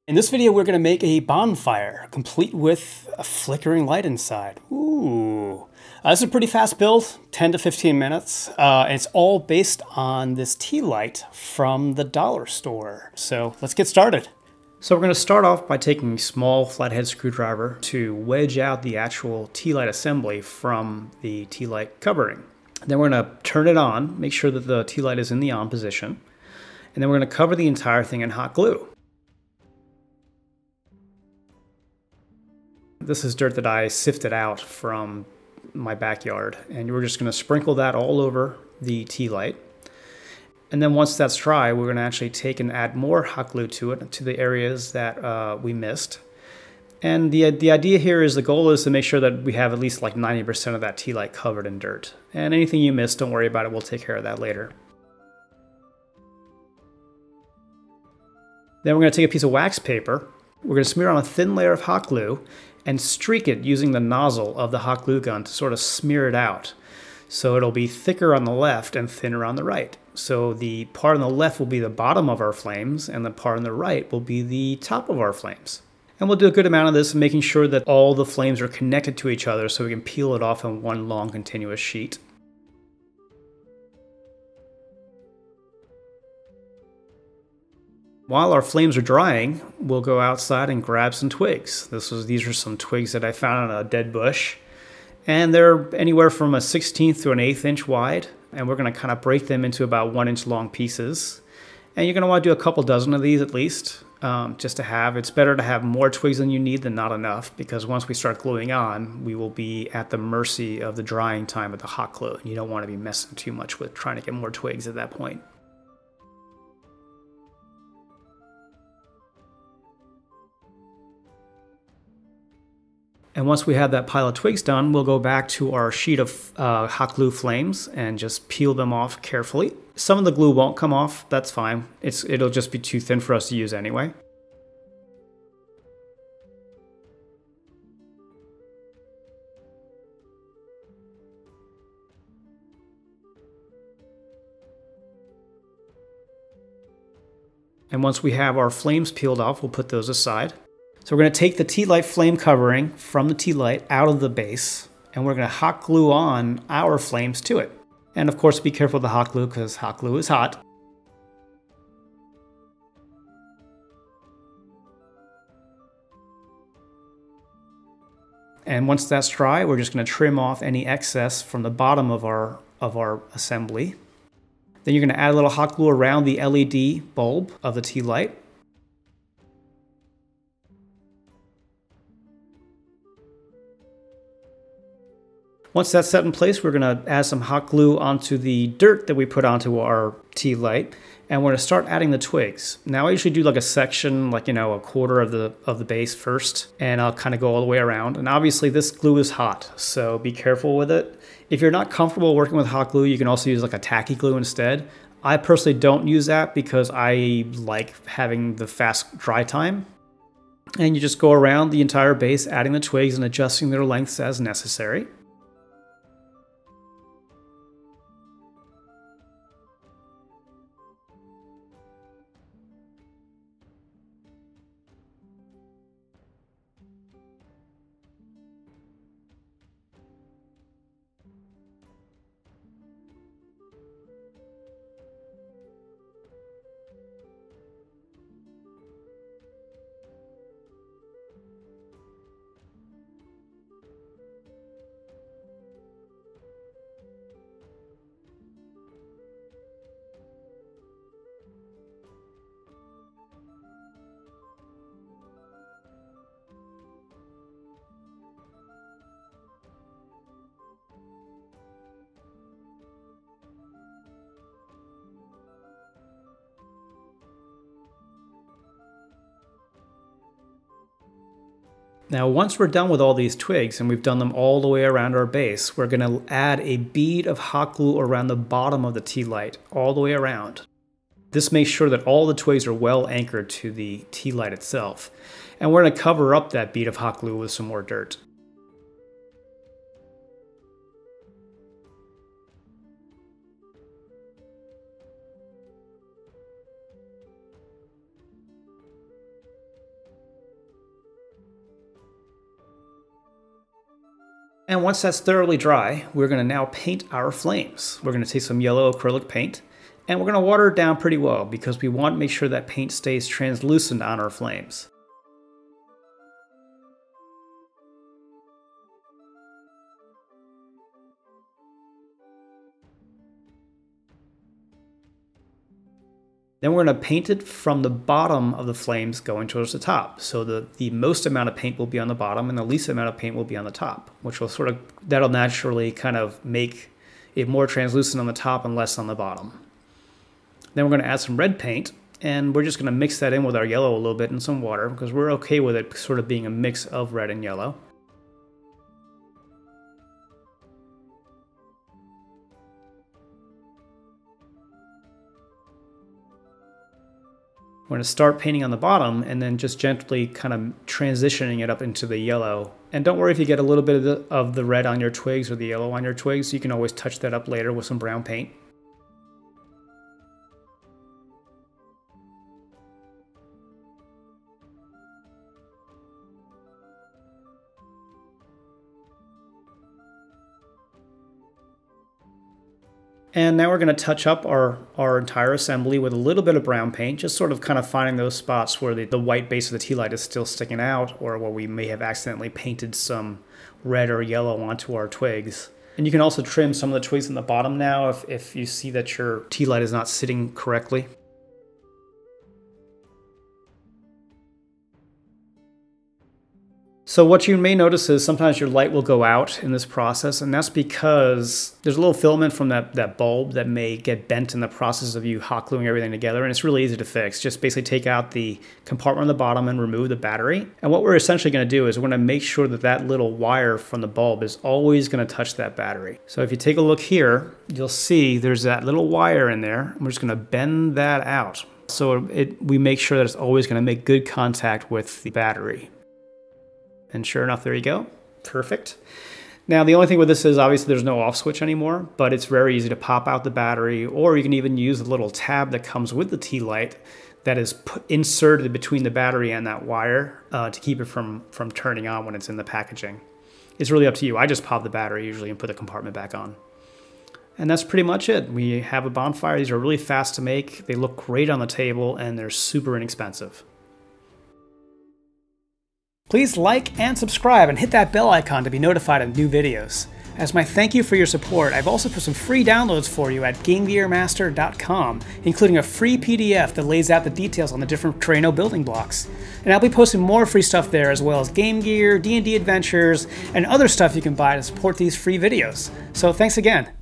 In this video, we're going to make a bonfire, complete with a flickering light inside. Ooh. This is a pretty fast build, 10 to 15 minutes. And it's all based on this tea light from the dollar store. So let's get started. So we're going to start off by taking a small flathead screwdriver to wedge out the actual tea light assembly from the tea light covering. Then we're going to turn it on, make sure that the tea light is in the on position. And then we're going to cover the entire thing in hot glue. This is dirt that I sifted out from my backyard, and we're just going to sprinkle that all over the tea light. And then once that's dry, we're going to actually take and add more hot glue to it, to the areas that we missed. And the idea here is the goal is to make sure that we have at least like 90% of that tea light covered in dirt. And anything you miss, don't worry about it, we'll take care of that later. Then we're going to take a piece of wax paper. We're going to smear on a thin layer of hot glue and streak it using the nozzle of the hot glue gun to sort of smear it out. So it'll be thicker on the left and thinner on the right. So the part on the left will be the bottom of our flames, and the part on the right will be the top of our flames. And we'll do a good amount of this, making sure that all the flames are connected to each other so we can peel it off on one long continuous sheet. While our flames are drying, we'll go outside and grab some twigs. These are some twigs that I found on a dead bush. And they're anywhere from a 1/16 to an 1/8 inch wide. And we're going to kind of break them into about 1 inch long pieces. And you're going to want to do a couple dozen of these at least, just to have. It's better to have more twigs than you need than not enough, because once we start gluing on, we will be at the mercy of the drying time of the hot glue. You don't want to be messing too much with trying to get more twigs at that point. And once we have that pile of twigs done, we'll go back to our sheet of hot glue flames and just peel them off carefully. Some of the glue won't come off, that's fine. It'll just be too thin for us to use anyway. And once we have our flames peeled off, we'll put those aside. So we're going to take the tea light flame covering from the tea light out of the base, and we're going to hot glue on our flames to it. And of course, be careful of the hot glue, because hot glue is hot. And once that's dry, we're just going to trim off any excess from the bottom of our assembly. Then you're going to add a little hot glue around the LED bulb of the tea light. Once that's set in place, we're going to add some hot glue onto the dirt that we put onto our tea light, and we're going to start adding the twigs. Now I usually do like a section, like, a quarter of the base first, and I'll kind of go all the way around. And obviously this glue is hot, so be careful with it. If you're not comfortable working with hot glue, you can also use like a tacky glue instead. I personally don't use that because I like having the fast dry time. And you just go around the entire base, adding the twigs and adjusting their lengths as necessary. Now, once we're done with all these twigs and we've done them all the way around our base, we're going to add a bead of hot glue around the bottom of the tea light, all the way around. This makes sure that all the twigs are well anchored to the tea light itself. And we're going to cover up that bead of hot glue with some more dirt. And once that's thoroughly dry, we're going to now paint our flames. We're going to take some yellow acrylic paint, and we're going to water it down pretty well because we want to make sure that paint stays translucent on our flames. Then we're going to paint it from the bottom of the flames going towards the top. So the most amount of paint will be on the bottom and the least amount of paint will be on the top, which will that'll naturally kind of make it more translucent on the top and less on the bottom. Then we're going to add some red paint, and we're just going to mix that in with our yellow a little bit and some water because we're okay with it sort of being a mix of red and yellow. We're going to start painting on the bottom and then just gently kind of transitioning it up into the yellow. And don't worry if you get a little bit of the red on your twigs or the yellow on your twigs. You can always touch that up later with some brown paint. And now we're going to touch up our entire assembly with a little bit of brown paint, just sort of kind of finding those spots where the white base of the tea light is still sticking out, or where we may have accidentally painted some red or yellow onto our twigs. And you can also trim some of the twigs in the bottom now if you see that your tea light is not sitting correctly. So what you may notice is sometimes your light will go out in this process, and that's because there's a little filament from that bulb that may get bent in the process of you hot gluing everything together, and it's really easy to fix. Just basically take out the compartment on the bottom and remove the battery. And what we're essentially going to do is we're going to make sure that that little wire from the bulb is always going to touch that battery. So if you take a look here, you'll see there's that little wire in there, and we're just going to bend that out. So we make sure that it's always going to make good contact with the battery. And sure enough, there you go. Perfect. Now, the only thing with this is obviously there's no off switch anymore, but it's very easy to pop out the battery, or you can even use the little tab that comes with the tea light that is inserted between the battery and that wire to keep it from turning on when it's in the packaging. It's really up to you. I just pop the battery usually and put the compartment back on. And that's pretty much it. We have a bonfire. These are really fast to make. They look great on the table, and they're super inexpensive. Please like and subscribe and hit that bell icon to be notified of new videos. As my thank you for your support, I've also put some free downloads for you at GameGearMaster.com, including a free PDF that lays out the details on the different Terraino building blocks. And I'll be posting more free stuff there, as well as Game Gear, D&D adventures, and other stuff you can buy to support these free videos. So thanks again.